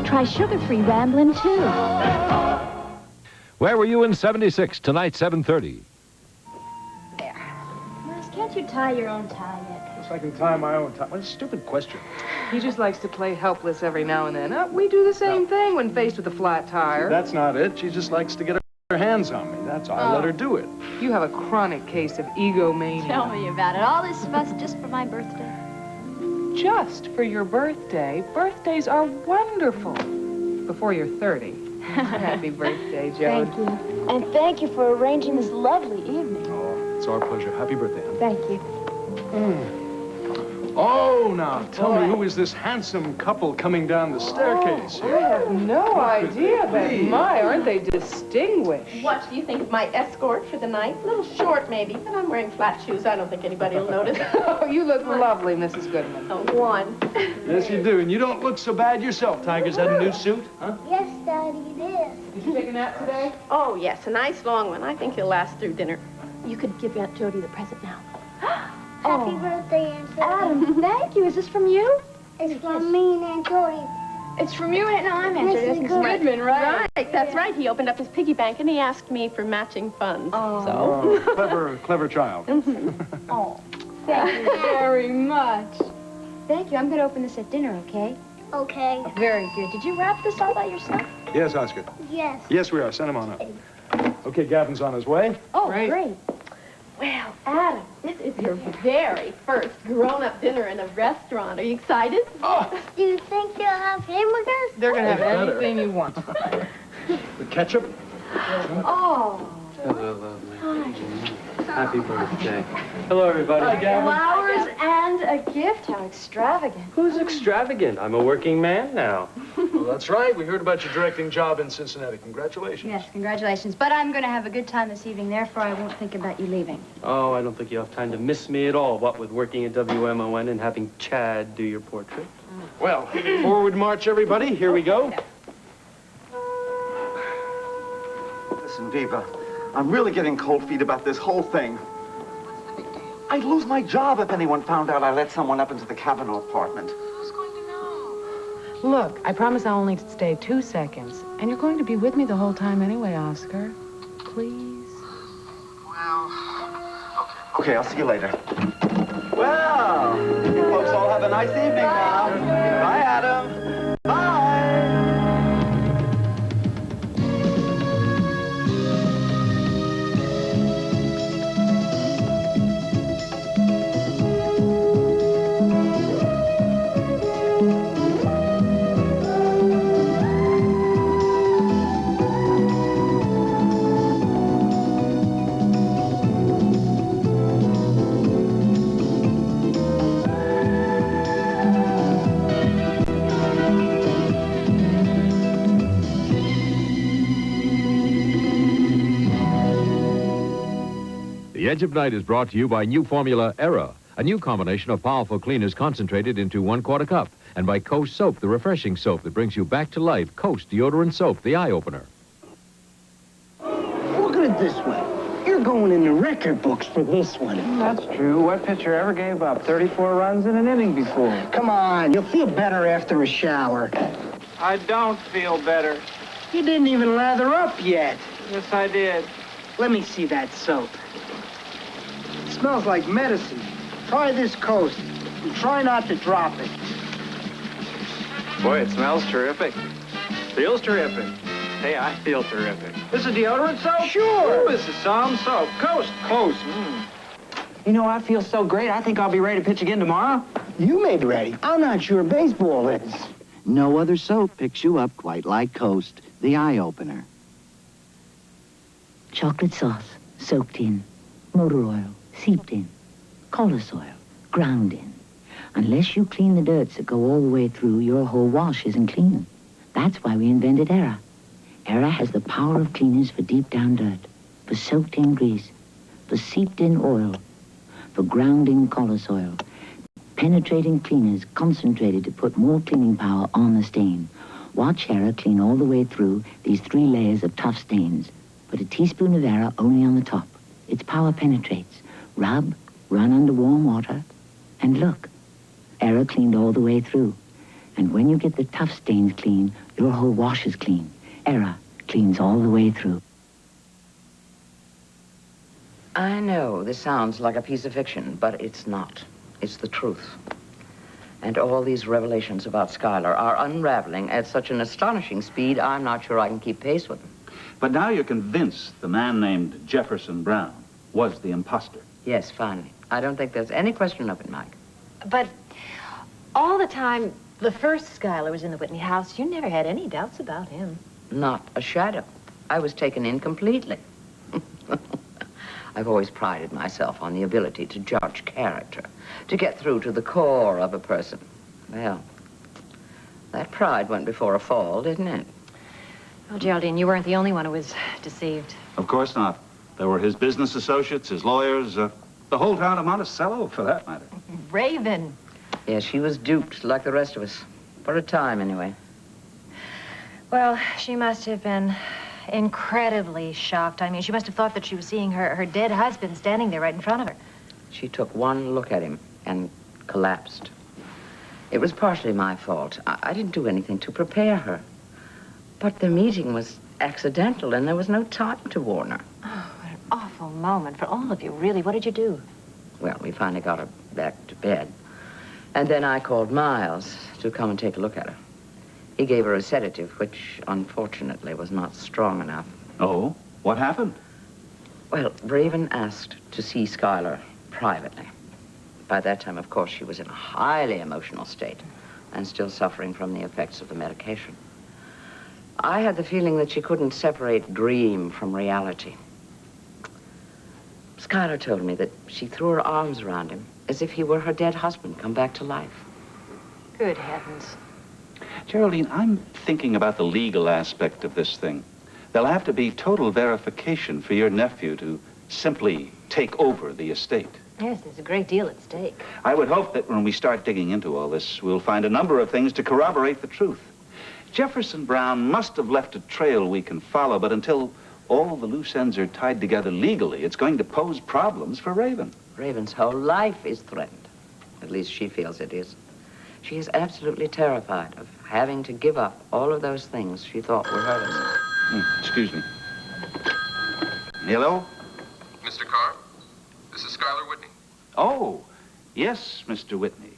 Try sugar-free Ramblin' too. Where were you in '76? Tonight, 7:30. There. Miles, can't you tie your own tie yet? Yes, I can tie my own tie. What a stupid question. He just likes to play helpless every now and then. We do the same thing when faced with a flat tire. That's not it. She just likes to get her hands on me. That's all. I let her do it. You have a chronic case of egomania. Tell me about it. All this fuss just for my birthday. Just for your birthday. Birthdays are wonderful. Before you're 30. Happy birthday, Joan. Thank you. And thank you for arranging this lovely evening. Oh, it's our pleasure. Happy birthday, honey. Thank you. Oh, now, tell me, who is this handsome couple coming down the staircase here? I have no idea, but my, aren't they distinguished? What do you think of my escort for the night? A little short, maybe, but I'm wearing flat shoes. I don't think anybody will notice. Oh, you look lovely, Mrs. Goodman. Oh, one. Yes, you do. And you don't look so bad yourself. Tiger's had a new suit, huh? Yes, Daddy, it is. Did you take a nap today? Oh, yes, a nice long one. I think he'll last through dinner. You could give Aunt Jody the present now. Happy birthday, Aunt Jody. Adam, thank you. Is this from you? It's from me and Aunt Jody. It's from you, and I'm Aunt Jody. That's Mrs. Goodman, right? Right, that's right. He opened up his piggy bank and he asked me for matching funds. Oh, clever child. Oh, thank you very much. Thank you. I'm going to open this at dinner, okay? Okay. Very good. Did you wrap this all by yourself? Yes, Oscar. Yes. Yes, we are. Send him on up. Okay, Gavin's on his way. Oh, Great. great. Well, Adam, this is your very first grown-up dinner in a restaurant. Are you excited? Do you think they'll have hamburgers? They're going to have Better. anything you want. The ketchup? Oh. Hello, lovely. Happy birthday. Hello, everybody. Hi, Gavin. Flowers and a gift. How extravagant. Who's extravagant? I'm a working man now. Well, that's right. We heard about your directing job in Cincinnati. Congratulations. Yes, congratulations. But I'm going to have a good time this evening, therefore I won't think about you leaving. Oh, I don't think you have time to miss me at all, what with working at WMON and having Chad do your portrait. Well, forward march, everybody. Here we go. Listen, Viva, I'm really getting cold feet about this whole thing. I'd lose my job if anyone found out I let someone up into the Kavanaugh apartment. Who's going to know? Look, I promise I'll only stay 2 seconds. And you're going to be with me the whole time anyway, Oscar. Please? Well, okay, I'll see you later. Well, you folks all have a nice evening now. Bye, Adam. Bye. The Edge of Night is brought to you by new formula Era, a new combination of powerful cleaners concentrated into 1/4 cup, and by Coast Soap, the refreshing soap that brings you back to life. Coast Deodorant Soap, the eye opener. Look at it this way. You're going in the record books for this one. That's true. What pitcher ever gave up 34 runs in an inning before? Come on, you'll feel better after a shower. I don't feel better. You didn't even lather up yet. Yes, I did. Let me see that soap. It smells like medicine. Try this Coast and try not to drop it. Boy, it smells terrific. Feels terrific. Hey, I feel terrific. This is deodorant soap? Sure. Ooh, this is some soap. Coast. You know, I feel so great, I think I'll be ready to pitch again tomorrow. You may be ready. I'm not sure baseball is. No other soap picks you up quite like Coast, the eye opener. Chocolate sauce, soaked in. Motor oil, seeped in. Collis oil, ground in. Unless you clean the dirts that go all the way through, your whole wash isn't clean. That's why we invented Era. Era has the power of cleaners for deep down dirt, for soaked in grease, for seeped in oil, for ground in collis oil. Penetrating cleaners concentrated to put more cleaning power on the stain. Watch Era clean all the way through these 3 layers of tough stains. Put a teaspoon of Era only on the top. Its power penetrates. Rub, run under warm water, and look. Era cleaned all the way through. And when you get the tough stains clean, your whole wash is clean. Era cleans all the way through. I know this sounds like a piece of fiction, but it's not. It's the truth. And all these revelations about Schuyler are unraveling at such an astonishing speed, I'm not sure I can keep pace with them. But now you're convinced the man named Jefferson Brown was the imposter. Yes, finally. I don't think there's any question of it, Mike. But all the time the first Schuyler was in the Whitney house, you never had any doubts about him. Not a shadow. I was taken in completely. I've always prided myself on the ability to judge character, to get through to the core of a person. Well, that pride went before a fall, didn't it? Well, Geraldine, you weren't the only one who was deceived. Of course not. There were his business associates, his lawyers, the whole town of Monticello, for that matter. Raven. Yeah, she was duped like the rest of us. For a time, anyway. Well, she must have been incredibly shocked. I mean, she must have thought that she was seeing her dead husband standing there right in front of her. She took one look at him and collapsed. It was partially my fault. I didn't do anything to prepare her. But the meeting was accidental, and there was no time to warn her. Oh, what an awful moment for all of you, really. What did you do? Well, we finally got her back to bed. And then I called Miles to come and take a look at her. He gave her a sedative, which, unfortunately, was not strong enough. Oh? What happened? Well, Raven asked to see Schuyler privately. By that time, of course, she was in a highly emotional state and still suffering from the effects of the medication. I had the feeling that she couldn't separate dream from reality. Schuyler told me that she threw her arms around him as if he were her dead husband come back to life. Good heavens. Geraldine, I'm thinking about the legal aspect of this thing. There'll have to be total verification for your nephew to simply take over the estate. Yes, there's a great deal at stake. I would hope that when we start digging into all this, we'll find a number of things to corroborate the truth. Jefferson Brown must have left a trail we can follow, but until all the loose ends are tied together legally, it's going to pose problems for Raven. Raven's whole life is threatened. At least she feels it is. She is absolutely terrified of having to give up all of those things she thought were hers. Excuse me. Hello? Mr. Carr, this is Schuyler Whitney. Oh, yes, Mr. Whitney.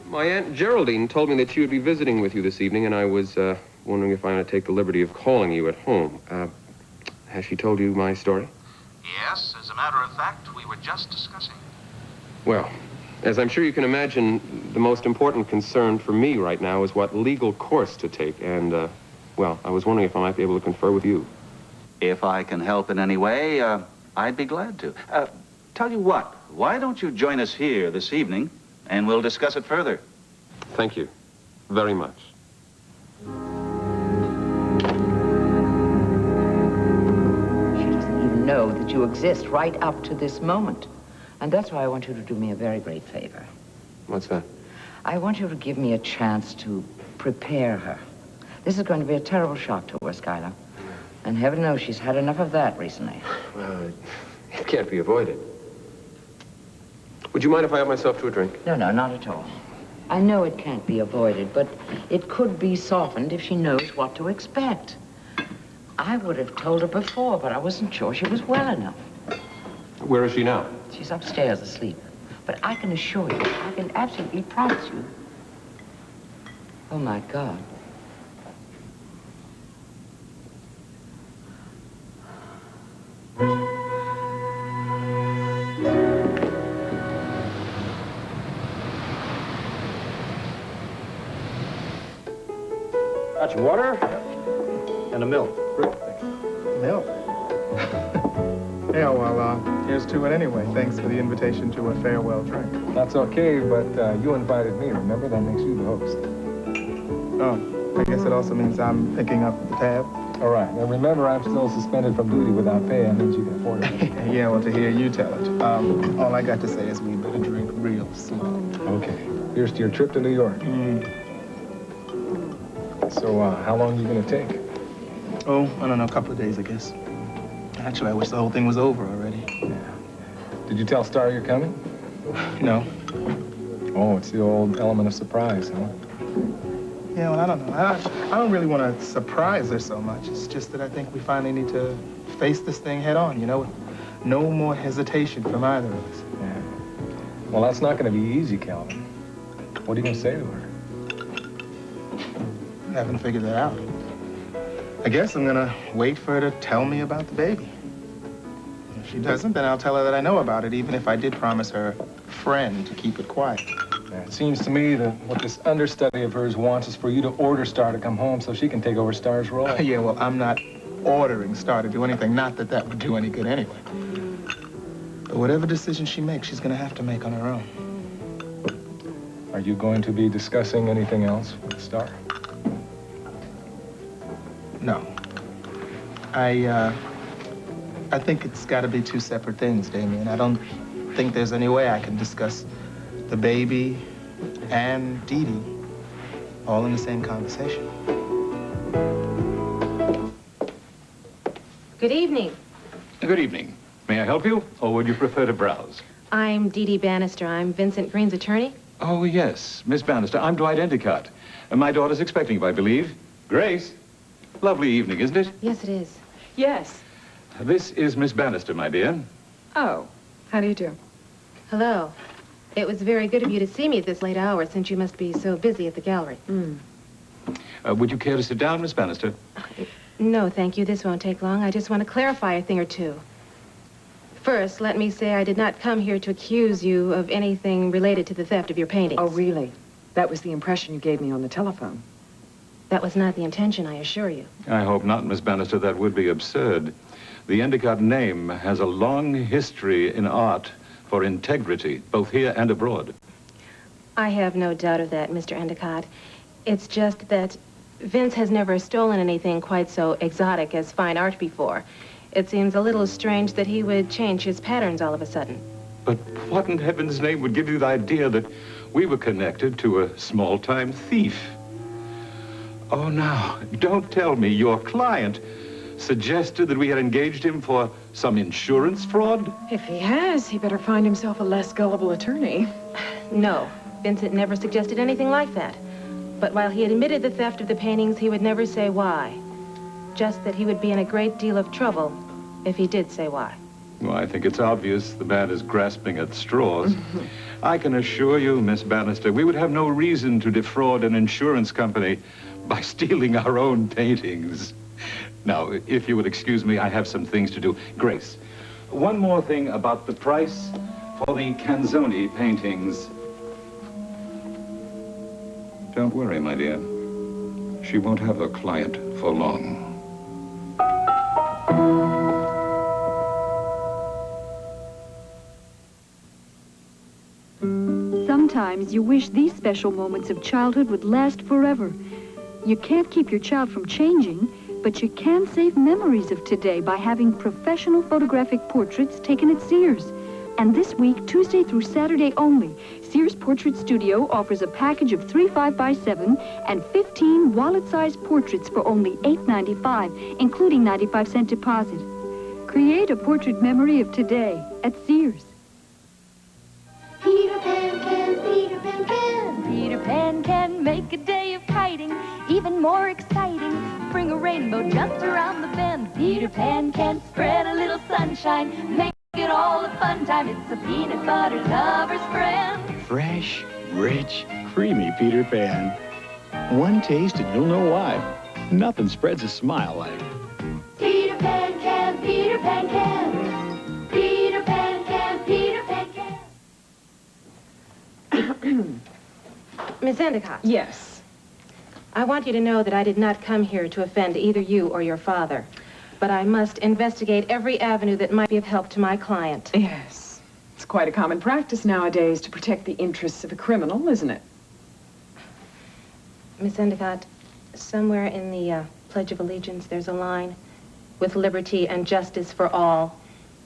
My Aunt Geraldine told me that she would be visiting with you this evening, and I was wondering if I ought to take the liberty of calling you at home. Has she told you my story? Yes, as a matter of fact, we were just discussing. Well, as I'm sure you can imagine, the most important concern for me right now is what legal course to take, and, well, I was wondering if I might be able to confer with you. If I can help in any way, I'd be glad to. Tell you what, why don't you join us here this evening, and we'll discuss it further. Thank you very much. She doesn't even know that you exist right up to this moment. And that's why I want you to do me a very great favor. What's that? I want you to give me a chance to prepare her. This is going to be a terrible shock to her, Schuyler. And heaven knows she's had enough of that recently. Well, it can't be avoided. Would you mind if I help myself to a drink? No, not at all. I know it can't be avoided, but it could be softened if she knows what to expect. I would have told her before, but I wasn't sure she was well enough. Where is she now? She's upstairs asleep. But I can assure you, I can absolutely promise you. Oh, my God. Got your water? And a milk. Milk? Yeah, well, here's to it anyway. Thanks for the invitation to a farewell drink. That's okay, but you invited me, remember? That makes you the host. Oh, I guess it also means I'm picking up the tab. All right. Now, remember, I'm still suspended from duty without pay. That means you can afford it. Yeah, well, to hear you tell it. All I got to say is we better drink real slow. Okay. Here's to your trip to New York. So, how long are you going to take? Oh, I don't know, a couple of days, I guess. Actually, I wish the whole thing was over already. Yeah. Did you tell Star you're coming? No. Oh, it's the old element of surprise, huh? Yeah, well, I don't know. I don't really want to surprise her so much. It's just that I think we finally need to face this thing head on, you know? No more hesitation from either of us. Yeah. Well, that's not going to be easy, Calvin. What are you going to say to her? I haven't figured that out. I guess I'm going to wait for her to tell me about the baby. If she doesn't, then I'll tell her that I know about it, even if I did promise her friend to keep it quiet. Yeah, it seems to me that what this understudy of hers wants is for you to order Star to come home so she can take over Star's role. Yeah, well, I'm not ordering Star to do anything. Not that that would do any good anyway. But whatever decision she makes, she's going to have to make on her own. Are you going to be discussing anything else with Star? No. I think it's got to be two separate things, Damien. I don't think there's any way I can discuss the baby and Dee Dee all in the same conversation. Good evening. Good evening. May I help you, or would you prefer to browse? I'm Dee Dee Bannister. I'm Vincent Green's attorney. Oh, yes, Miss Bannister. I'm Dwight Endicott. My daughter's expecting you, I believe. Grace. Lovely evening, isn't it? Yes, it is. Yes. This is Miss Bannister, my dear. Oh, how do you do? Hello. It was very good of you to see me at this late hour, since you must be so busy at the gallery. Would you care to sit down, Miss Bannister? No, thank you. This won't take long. I just want to clarify a thing or two. First, let me say I did not come here to accuse you of anything related to the theft of your paintings. Oh, really? That was the impression you gave me on the telephone. That was not the intention, I assure you. I hope not, Miss Bannister. That would be absurd. The Endicott name has a long history in art for integrity, both here and abroad. I have no doubt of that, Mr. Endicott. It's just that Vince has never stolen anything quite so exotic as fine art before. It seems a little strange that he would change his patterns all of a sudden. But what in heaven's name would give you the idea that we were connected to a small-time thief? Oh, now, don't tell me your client suggested that we had engaged him for some insurance fraud? If he has, he better find himself a less gullible attorney. No, Vincent never suggested anything like that. But while he admitted the theft of the paintings, he would never say why. Just that he would be in a great deal of trouble if he did say why. Well, I think it's obvious the man is grasping at straws. I can assure you, Miss Bannister, we would have no reason to defraud an insurance company by stealing our own paintings. Now, if you would excuse me, I have some things to do. Grace, one more thing about the price for the Canzoni paintings. Don't worry, my dear. She won't have a client for long. Sometimes you wish these special moments of childhood would last forever. You can't keep your child from changing, but you can save memories of today by having professional photographic portraits taken at Sears. And this week, Tuesday through Saturday only, Sears Portrait Studio offers a package of 3 5x7 and 15 wallet-sized portraits for only $8.95, including 95-cent deposit. Create a portrait memory of today at Sears. Peter Pan can, Peter Pan can. Peter Pan can make a day of kiting even more exciting. Bring a rainbow just around the bend. Peter Pan can spread a little sunshine. Make it all a fun time. It's a peanut butter lover's friend. Fresh, rich, creamy Peter Pan. One taste and you'll know why. Nothing spreads a smile like Peter Pan can, Peter Pan can. Peter Pan can, Peter Pan can. Miss Endicott. Yes. I want you to know that I did not come here to offend either you or your father. But I must investigate every avenue that might be of help to my client. Yes. It's quite a common practice nowadays to protect the interests of a criminal, isn't it? Miss Endicott, somewhere in the Pledge of Allegiance, there's a line, with liberty and justice for all.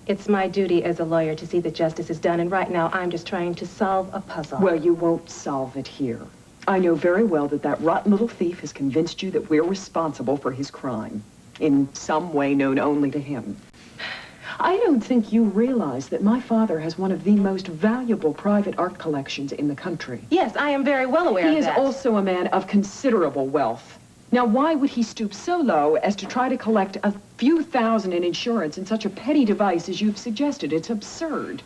It's my duty as a lawyer to see that justice is done, and right now I'm just trying to solve a puzzle. Well, you won't solve it here. I know very well that that rotten little thief has convinced you that we're responsible for his crime, in some way known only to him. I don't think you realize that my father has one of the most valuable private art collections in the country. Yes, I am very well aware He of is that. also a man of considerable wealth. Now, why would he stoop so low as to try to collect a few thousand in insurance in such a petty device as you've suggested? It's absurd.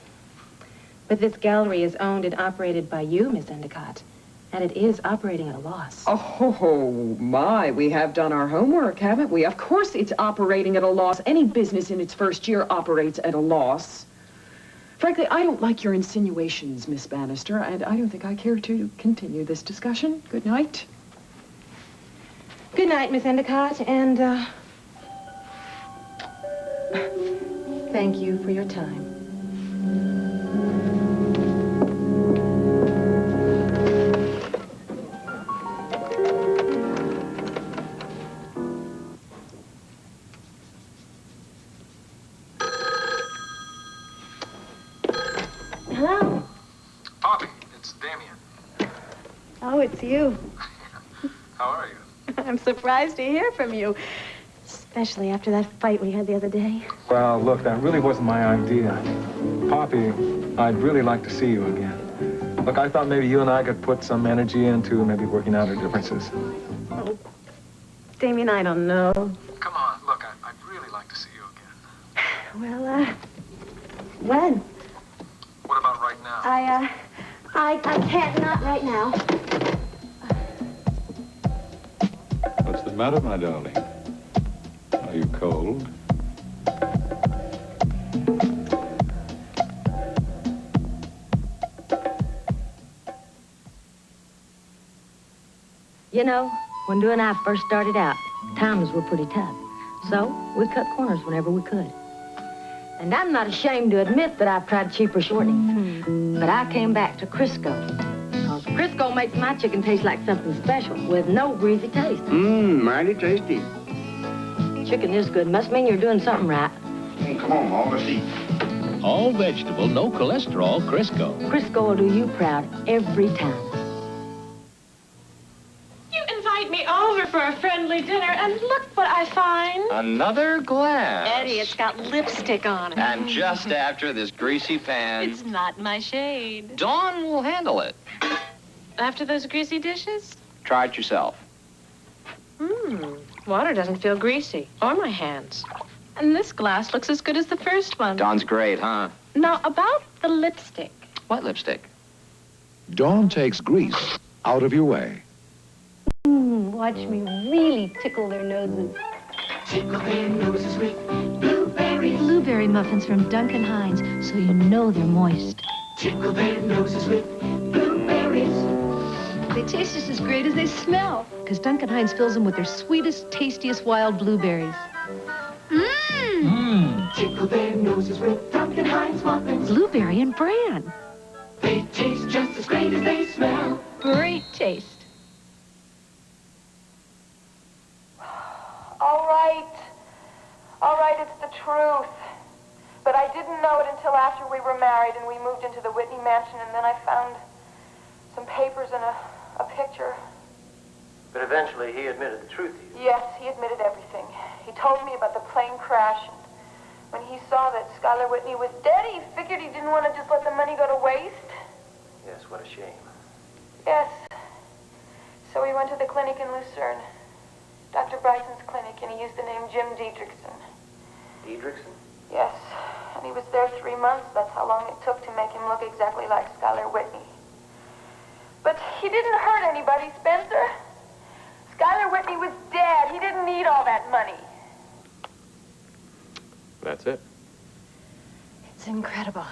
But this gallery is owned and operated by you, Miss Endicott. And it is operating at a loss. Oh, my. We have done our homework, haven't we? Of course it's operating at a loss. Any business in its first year operates at a loss. Frankly, I don't like your insinuations, Miss Bannister, and I don't think I care to continue this discussion. Good night. Good night, Miss Endicott, and, thank you for your time. Hello. Poppy, it's Damien. Oh, it's you. How are you? I'm surprised to hear from you, especially after that fight we had the other day. Well, look, that really wasn't my idea. Poppy, I'd really like to see you again. Look, I thought maybe you and I could put some energy into maybe working out our differences. Oh, Damien, I don't know. Come on, look, I'd really like to see you again. Well, when? What about right now? I can't, not right now. What's the matter, my darling? Are you cold? You know, when Drew and I first started out, times were pretty tough. So we cut corners whenever we could. And I'm not ashamed to admit that I've tried cheaper shortening. But I came back to Crisco. Because Crisco makes my chicken taste like something special with no greasy taste. Mighty tasty. Chicken this good must mean you're doing something right. Come on, all the seat. All vegetable, no cholesterol, Crisco. Crisco will do you proud every time. You invite me over for a friendly dinner, and look what I find. Another glass. Eddie, it's got lipstick on it. And just after this greasy pan. It's not my shade. Dawn will handle it. After those greasy dishes? Try it yourself. Water doesn't feel greasy, or my hands. And this glass looks as good as the first one. Dawn's great, huh? Now, about the lipstick. What lipstick? Dawn takes grease out of your way. Watch me really tickle their noses. Tickle their noses with blueberries. Blueberry muffins from Duncan Hines, so you know they're moist. Tickle their noses with blueberries. They taste just as great as they smell, because Duncan Hines fills them with their sweetest, tastiest wild blueberries. Tickle their noses with Duncan Hines muffins. Blueberry and bran. They taste just as great as they smell. Great taste. All right, it's the truth. But I didn't know it until after we were married and we moved into the Whitney mansion, and then I found some papers and a picture. But eventually he admitted the truth to you. Yes, he admitted everything. He told me about the plane crash, and when he saw that Skylar Whitney was dead, he figured he didn't want to just let the money go to waste. Yes, what a shame. Yes. So we went to the clinic in Lucerne, Dr. Bryson's clinic, and he used the name Jim Diedrichson. Diedrichson? Yes, and he was there 3 months. That's how long it took to make him look exactly like Skylar Whitney. But he didn't hurt anybody, Spencer. Skylar Whitney was dead. He didn't need all that money. That's it. It's incredible.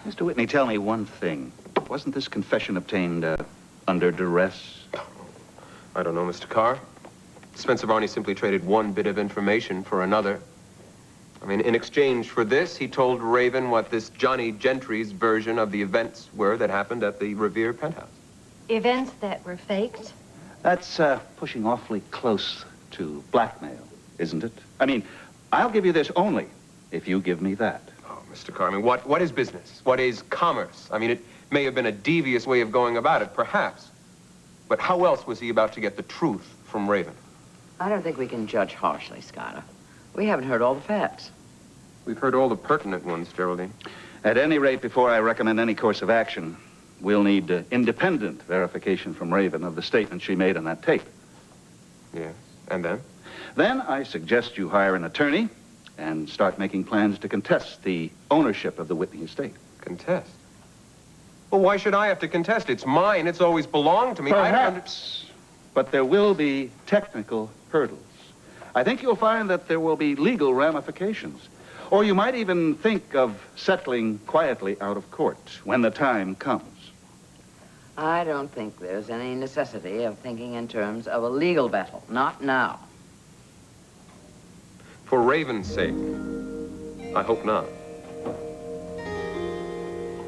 Mr. Whitney, tell me one thing. Wasn't this confession obtained under duress? I don't know, Mr. Carr. Spencer Varney simply traded one bit of information for another. I mean, in exchange for this, he told Raven what this Johnny Gentry's version of the events were that happened at the Revere penthouse. Events that were faked? That's pushing awfully close to blackmail, isn't it? I mean, I'll give you this only if you give me that. Oh, Mr. Carr, I mean, what is business? What is commerce? I mean, it may have been a devious way of going about it, perhaps. But how else was he about to get the truth from Raven? I don't think we can judge harshly, Skylar. We haven't heard all the facts. We've heard all the pertinent ones, Geraldine. At any rate, before I recommend any course of action, we'll need independent verification from Raven of the statement she made on that tape. Yes, and then? Then I suggest you hire an attorney and start making plans to contest the ownership of the Whitney estate. Contest? Well, why should I have to contest? It's mine. It's always belonged to me. Perhaps, but there will be technical hurdles. I think you'll find that there will be legal ramifications. Or you might even think of settling quietly out of court when the time comes. I don't think there's any necessity of thinking in terms of a legal battle. Not now. For Raven's sake, I hope not.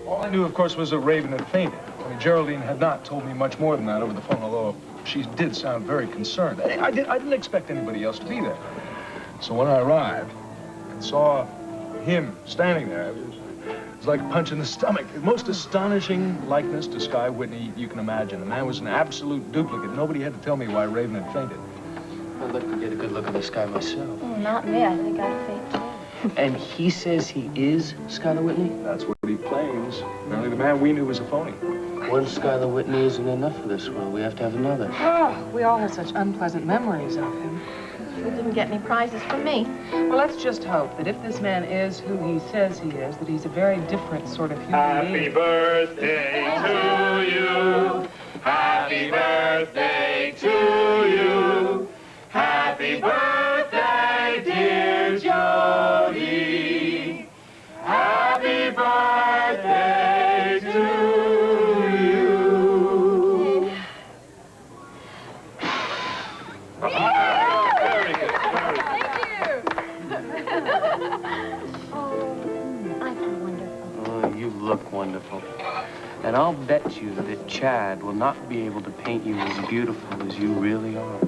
All I knew, of course, was that Raven had fainted. I mean, Geraldine had not told me much more than that over the phone, although she did sound very concerned. I didn't expect anybody else to be there. So when I arrived and saw him standing there, it was like a punch in the stomach. The most astonishing likeness to Sky Whitney you can imagine. The man was an absolute duplicate. Nobody had to tell me why Raven had fainted. I'd like to get a good look at this guy myself. Oh, not me. I think I'd faint too. And he says he is Skylar Whitney? That's what he claims. Apparently the man we knew was a phony. One Skylar Whitney isn't enough for this world. We have to have another. Oh, we all have such unpleasant memories of him. He didn't get any prizes from me. Well, let's just hope that if this man is who he says he is, that he's a very different sort of human being. Happy birthday to you. Happy birthday to you. Happy birthday, dear Jody. Happy birthday to you. Very good, very good. I feel wonderful. Oh, you look wonderful. And I'll bet you that Chad will not be able to paint you as beautiful as you really are.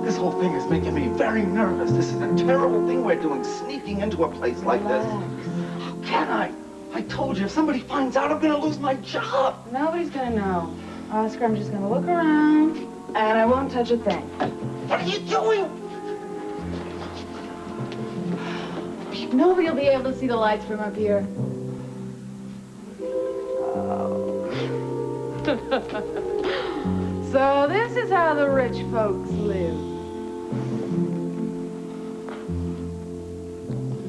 This whole thing is making me very nervous. This is a terrible thing we're doing, sneaking into a place like this. How can I? I told you, if somebody finds out, I'm going to lose my job. Nobody's gonna know. Oscar, I'm just gonna look around, and I won't touch a thing. What are you doing? Nobody will be able to see the lights from up here. So this is how the rich folks live.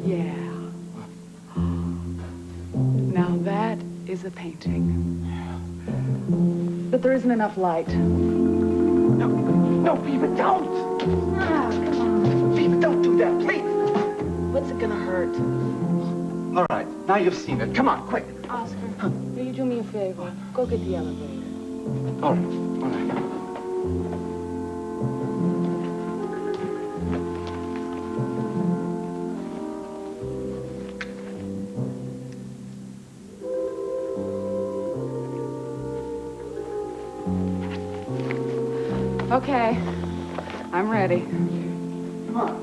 Yeah. Now that is a painting. But there isn't enough light. No, Beaver, don't! Ah, come on. Beaver, don't do that, please! What's it gonna hurt? All right, now you've seen it. Come on, quick. Oscar, will you do me a favor? Go get the elevator. All right, all right. Okay, I'm ready. Come on.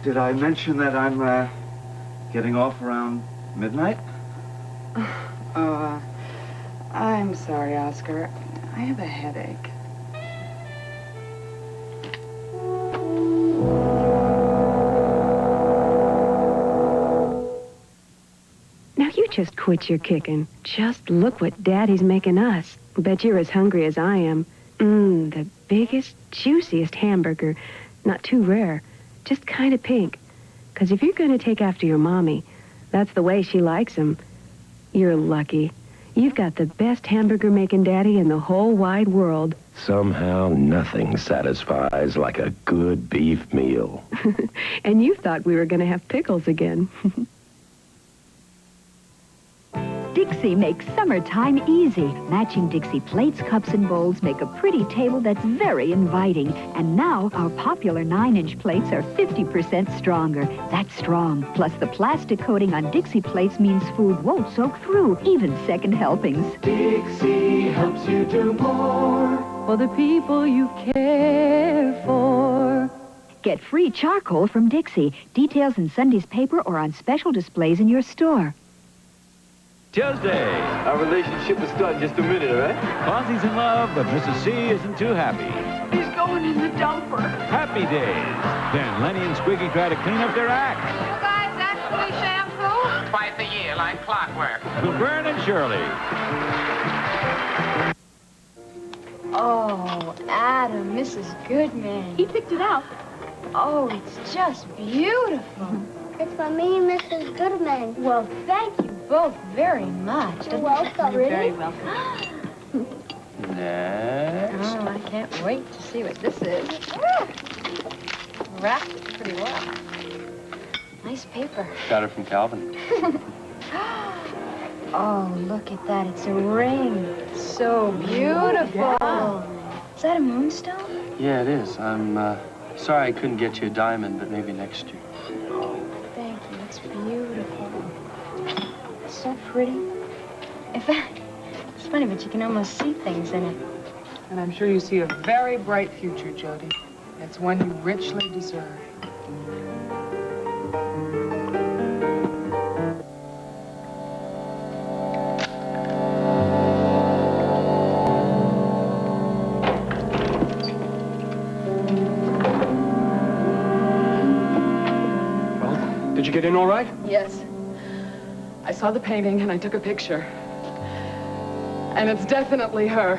Did I mention that I'm getting off around midnight? I'm sorry, Oscar. I have a headache. Now you just quit your kicking. Just look what Daddy's making us. Bet you're as hungry as I am. The biggest, juiciest hamburger. Not too rare. Just kind of pink. 'Cause if you're going to take after your mommy, that's the way she likes 'em. You're lucky. You've got the best hamburger-making daddy in the whole wide world. Somehow nothing satisfies like a good beef meal. And you thought we were going to have pickles again. Dixie makes summertime easy. Matching Dixie plates, cups, and bowls make a pretty table that's very inviting. And now, our popular 9-inch plates are 50% stronger. That's strong. Plus, the plastic coating on Dixie plates means food won't soak through, even second helpings. Dixie helps you do more For the people you care for. Get free charcoal from Dixie. Details in Sunday's paper or on special displays in your store. Tuesday. Our relationship will start in just a minute, all right? Fonzie's in love, but Mrs. C isn't too happy. He's going in the dumper. Happy days. Then Lenny and Squiggy try to clean up their act. You guys actually shampoo? Twice a year, like clockwork. Laverne and Shirley. Oh, Adam, Mrs. Goodman. He picked it out. Oh, it's just beautiful. It's for me, Mrs. Goodman. Well, thank you both very much. You're welcome. You're very welcome. Next. Oh, I can't wait to see what this is. Wrapped it pretty well. Nice paper. Got it from Calvin. Oh, look at that. It's a ring. It's so beautiful. Is that a moonstone? Yeah, it is. I'm sorry I couldn't get you a diamond, but maybe next year. Thank you. It's beautiful. It's so pretty. In fact, it's funny, but you can almost see things in it. And I'm sure you see a very bright future, Jody. It's one you richly deserve. Did you get in all right? Yes. I saw the painting and I took a picture. And it's definitely her.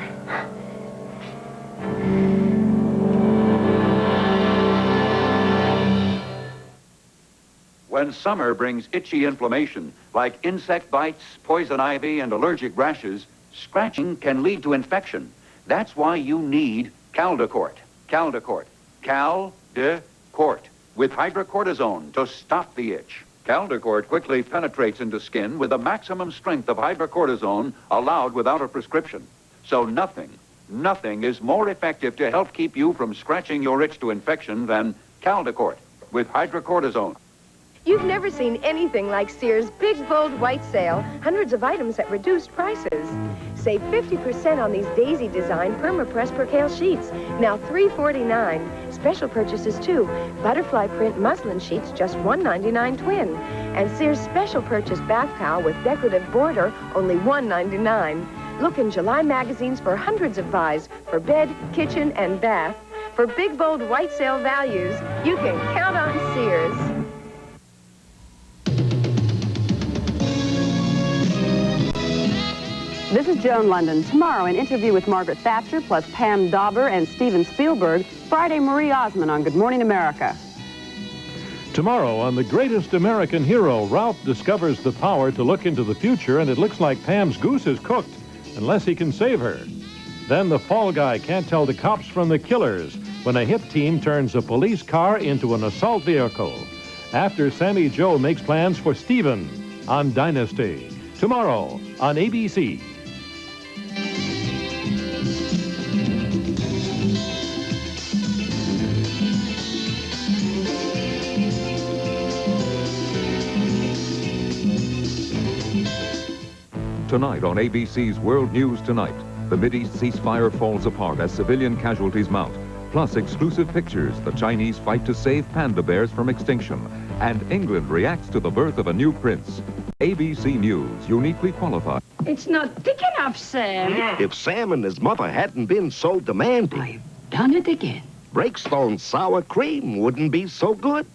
When summer brings itchy inflammation, like insect bites, poison ivy, and allergic rashes, scratching can lead to infection. That's why you need Caldecort. Caldecort. Caldecort. With hydrocortisone to stop the itch. Caldecort quickly penetrates into skin with the maximum strength of hydrocortisone allowed without a prescription. So nothing is more effective to help keep you from scratching your itch to infection than Caldecort with hydrocortisone. You've never seen anything like Sears' Big Bold White Sale. Hundreds of items at reduced prices. Save 50% on these daisy design perma-press percale sheets. Now $3.49. Special purchases too. Butterfly print muslin sheets, just $1.99 twin. And Sears' special purchase bath towel with decorative border, only $1.99. Look in July magazines for hundreds of buys for bed, kitchen, and bath. For Big Bold White Sale values, you can count on Sears. This is Joan London. Tomorrow, an interview with Margaret Thatcher, plus Pam Dauber and Steven Spielberg. Friday, Marie Osmond on Good Morning America. Tomorrow, on The Greatest American Hero, Ralph discovers the power to look into the future, and it looks like Pam's goose is cooked, unless he can save her. Then the fall guy can't tell the cops from the killers when a hit team turns a police car into an assault vehicle. After Sammy Joe makes plans for Steven on Dynasty. Tomorrow on ABC. Tonight on ABC's World News Tonight, the Mideast ceasefire falls apart as civilian casualties mount. Plus exclusive pictures, the Chinese fight to save panda bears from extinction. And England reacts to the birth of a new prince. ABC News, uniquely qualified. It's not thick enough, Sam. If Sam and his mother hadn't been so demanding. I've done it again. Breakstone sour cream wouldn't be so good.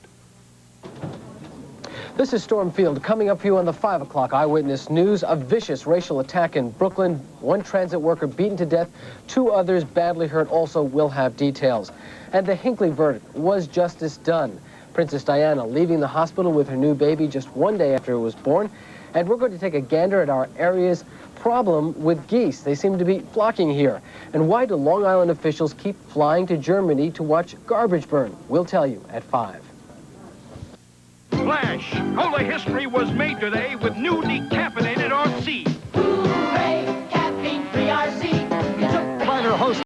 This is Stormfield. Coming up for you on the 5 o'clock Eyewitness News, a vicious racial attack in Brooklyn. One transit worker beaten to death, 2 others badly hurt. Also will have details. And the Hinckley verdict. Was justice done? Princess Diana leaving the hospital with her new baby just 1 day after it was born. And we're going to take a gander at our area's problem with geese. They seem to be flocking here. And why do Long Island officials keep flying to Germany to watch garbage burn? We'll tell you at 5. Flash! Cola history was made today with new decaffeinated RC. Hooray!